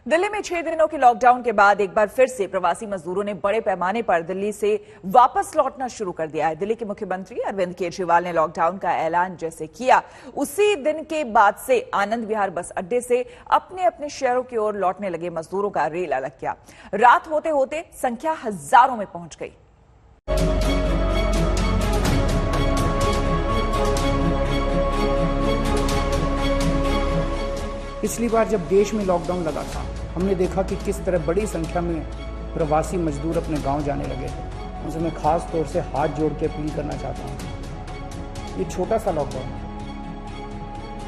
दिल्ली में 6 दिनों के लॉकडाउन के बाद एक बार फिर से प्रवासी मजदूरों ने बड़े पैमाने पर दिल्ली से वापस लौटना शुरू कर दिया है। दिल्ली के मुख्यमंत्री अरविंद केजरीवाल ने लॉकडाउन का ऐलान जैसे किया, उसी दिन के बाद से आनंद विहार बस अड्डे से अपने अपने शहरों की ओर लौटने लगे मजदूरों का रेल अलग किया। रात होते होते संख्या हजारों में पहुंच गई। पिछली बार जब देश में लॉकडाउन लगा था, हमने देखा कि किस तरह बड़ी संख्या में प्रवासी मजदूर अपने गांव जाने लगे थे। उनसे मैं खास तौर से हाथ जोड़ के अपील करना चाहता हूं, ये छोटा सा लॉकडाउन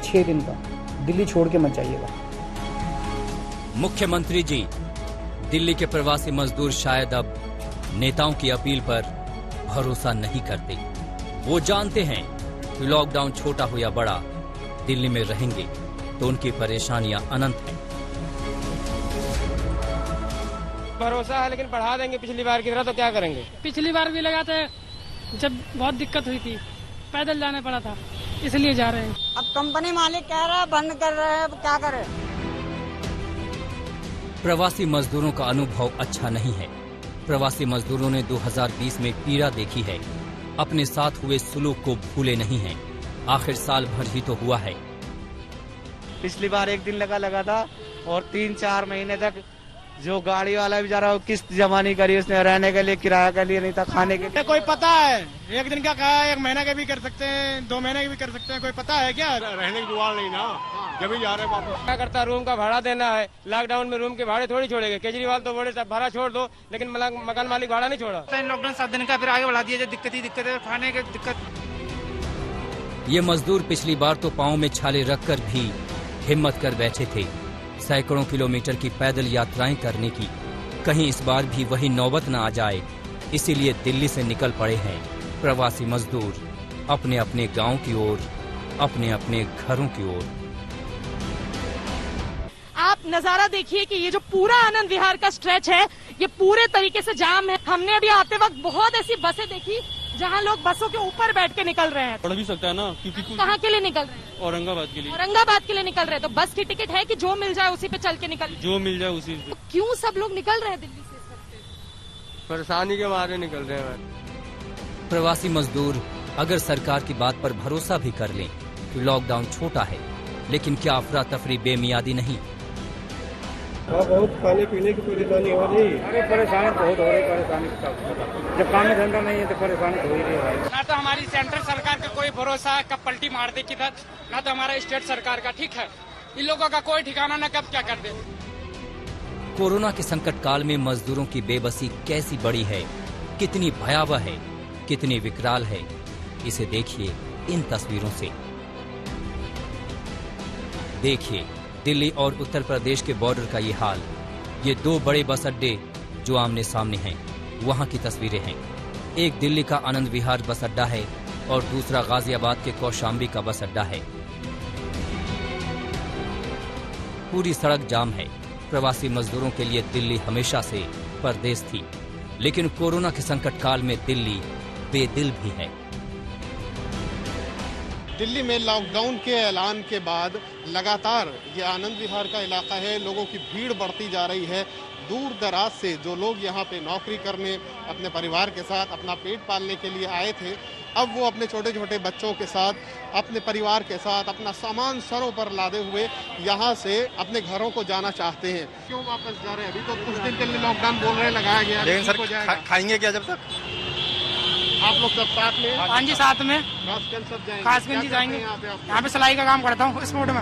6 दिन का, दिल्ली छोड़ के मत जाइएगा। मुख्यमंत्री जी, दिल्ली के प्रवासी मजदूर शायद अब नेताओं की अपील पर भरोसा नहीं करते। वो जानते हैं कि लॉकडाउन छोटा हो या बड़ा, दिल्ली में रहेंगे तो उनकी परेशानियां अनंत हैं। भरोसा है लेकिन बढ़ा देंगे पिछली बार की तरह, तो क्या करेंगे? पिछली बार भी लगा था जब बहुत दिक्कत हुई थी, पैदल जाना पड़ा था, इसलिए जा रहे हैं। अब कंपनी मालिक कह रहा है बंद कर रहे हैं, अब क्या करें? प्रवासी मजदूरों का अनुभव अच्छा नहीं है। प्रवासी मजदूरों ने 2020 में पीड़ा देखी है, अपने साथ हुए सुलूक को भूले नहीं हैं। आखिर साल भर ही तो हुआ है। पिछली बार एक दिन लगा था और 3-4 महीने तक जो गाड़ी वाला बेचारा किस्त जमा नहीं करी उसने, रहने के लिए किराया के लिए नहीं था, खाने के लिए। कोई पता है? एक दिन का कहा, 1 महीना के भी कर सकते हैं, 2 महीने के भी कर सकते हैं, कोई पता है क्या? रहने की जुगाड़ नहीं ना, जब भी जा रहे हैं वापस। क्या करता, रूम का भाड़ा देना है। लॉकडाउन में रूम के भाड़े थोड़ी छोड़ेंगे। केजरीवाल तो बोले भाड़ा छोड़ दो, लेकिन मकान मालिक भाड़ा नहीं छोड़ा। लॉकडाउन 7 दिन का फिर आगे बढ़ा दिया, दिक्कत ही दिक्कत है, खाने की दिक्कत। ये मजदूर पिछली बार तो पाँव में छाले रखकर भी हिम्मत कर बैठे थे, सैकड़ों किलोमीटर की पैदल यात्राएं करने की। कहीं इस बार भी वही नौबत न आ जाए, इसीलिए दिल्ली से निकल पड़े हैं प्रवासी मजदूर अपने अपने गांव की ओर, अपने अपने घरों की ओर। आप नजारा देखिए कि ये जो पूरा आनंद विहार का स्ट्रेच है, ये पूरे तरीके से जाम है। हमने अभी आते वक्त बहुत ऐसी बसें देखी जहाँ लोग बसों के ऊपर बैठ के निकल रहे हैं। पढ़ भी सकता है ना, क्योंकि कहाँ के लिए निकल रहे हैं? औरंगाबाद के लिए। औरंगाबाद के लिए निकल रहे हैं, तो बस की टिकट है कि जो मिल जाए उसी पे चल के निकल? जो मिल जाए उसी पे। तो क्यों सब लोग निकल रहे हैं दिल्ली से इस वक्त? परेशानी के मारे निकल रहे हैं। प्रवासी मजदूर अगर सरकार की बात पर भरोसा भी कर लें कि लॉकडाउन छोटा है, लेकिन क्या अफरा तफरी बेमियादी नहीं? बहुत खाने पीने की परेशानी हो रही। अरे परेशानी बहुत हो रही, परेशानी जब काम धंधा नहीं है तो परेशानी हो ही रही है। ना तो हमारी सेंट्रल सरकार का कोई भरोसा है, कब पलटी मार दे किधर, ना तो हमारा स्टेट सरकार का। ठीक है, इन लोगों का कोई ठिकाना न कब क्या कर दे। कोरोना के संकट काल में मजदूरों की बेबसी कैसी बड़ी है, कितनी भयावह है, कितनी विकराल है, इसे देखिए इन तस्वीरों से। देखिए दिल्ली और उत्तर प्रदेश के बॉर्डर का ये हाल। ये 2 बड़े बस अड्डे जो आमने सामने हैं, वहां की तस्वीरें हैं। एक दिल्ली का आनंद विहार बस अड्डा है और दूसरा गाजियाबाद के कौशाम्बी का बस अड्डा है। पूरी सड़क जाम है। प्रवासी मजदूरों के लिए दिल्ली हमेशा से परदेश थी, लेकिन कोरोना के संकट काल में दिल्ली बेदिल भी है। दिल्ली में लॉकडाउन के ऐलान के बाद लगातार ये आनंद विहार का इलाका है, लोगों की भीड़ बढ़ती जा रही है। दूर दराज से जो लोग यहाँ पे नौकरी करने, अपने परिवार के साथ अपना पेट पालने के लिए आए थे, अब वो अपने छोटे छोटे बच्चों के साथ, अपने परिवार के साथ, अपना सामान सरों पर लादे हुए यहाँ से अपने घरों को जाना चाहते हैं। क्यों वापस जा रहे हैं? अभी तो कुछ दिन के लिए लॉकडाउन बोल रहे हैं, लगाया गया, लेकिन सर खाएंगे क्या जब तक? आप लोग सब साथ में? हाँ जी, साथ में। खासगंज जाएंगे। यहाँ पे सिलाई का काम करता हूँ इस रोड में।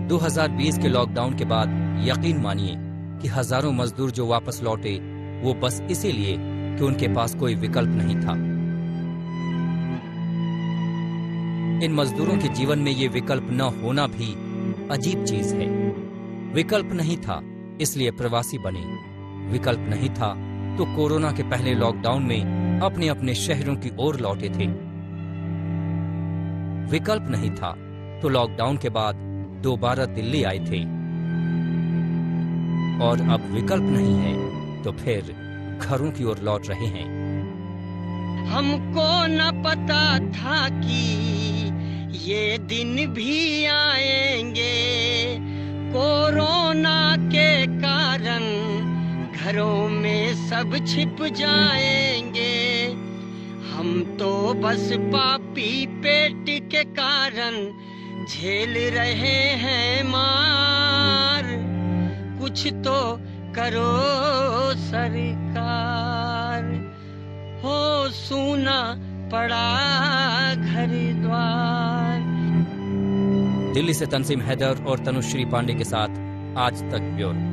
2020 के लॉकडाउन के बाद यकीन मानिए कि हजारों मजदूर जो वापस लौटे, वो बस इसीलिए कि उनके पास कोई विकल्प नहीं था। इन मजदूरों के जीवन में ये विकल्प न होना भी अजीब चीज है। विकल्प नहीं था इसलिए प्रवासी बने, विकल्प नहीं था तो कोरोना के पहले लॉकडाउन में अपने अपने शहरों की ओर लौटे थे। विकल्प नहीं था तो लॉकडाउन के बाद दोबारा दिल्ली आए थे, और अब विकल्प नहीं है तो फिर घरों की ओर लौट रहे हैं। हमको न पता था कि ये दिन भी आएंगे, कोरोना कोरोना के कारण घरों में सब छिप जाएंगे, हम तो बस पापी पेट के कारण झेल रहे हैं मार। कुछ तो करो सरकार, हो सूना पड़ा घर द्वार। दिल्ली से तंसीम हैदर और तनुश्री पांडे के साथ आज तक ब्यूरो।